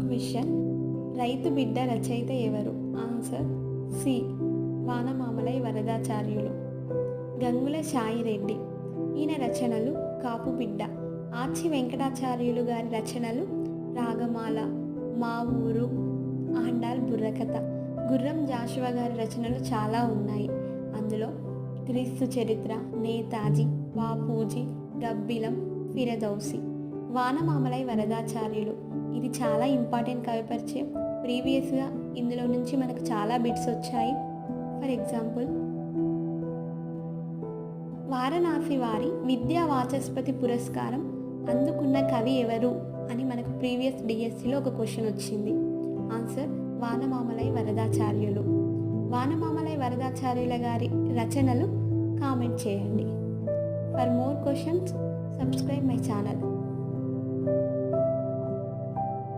Question, రైతు బిడ్డ రచయిత ఎవరు? Answer C, Vanamamalai Varadacharyulu. గంగుల సాయిరెడ్డి, ఈయన రచనలు కాపు బిడ్డ. ఆచి వెంకటాచార్యులు గారి రచనలు రాగమాల, మా ఊరు, ఆండాల్ బుర్రకథ. గుర్రం జాషువా గారి రచనలు చాలా ఉన్నాయి. అందులో క్రీస్తు చరిత్ర, నేతాజీ, బాపూజీ, గబ్బిలం, ఫిరదౌసి. వానమామలై వరదాచార్యులు, ఇది చాలా ఇంపార్టెంట్ కవి పరిచయం. ప్రీవియస్గా ఇందులో నుంచి మనకు చాలా బిట్స్ వచ్చాయి. ఫర్ ఎగ్జాంపుల్, వారణాసి వారి విద్యా వాచస్పతి పురస్కారం అందుకున్న కవి ఎవరు అని మనకు ప్రీవియస్ డిఎస్సిలో ఒక క్వశ్చన్ వచ్చింది. ఆన్సర్ వానమామలై వరదాచార్యులు. వానమామలై వరదాచార్యుల గారి రచనలు కామెంట్ చేయండి. For more questions subscribe my channel.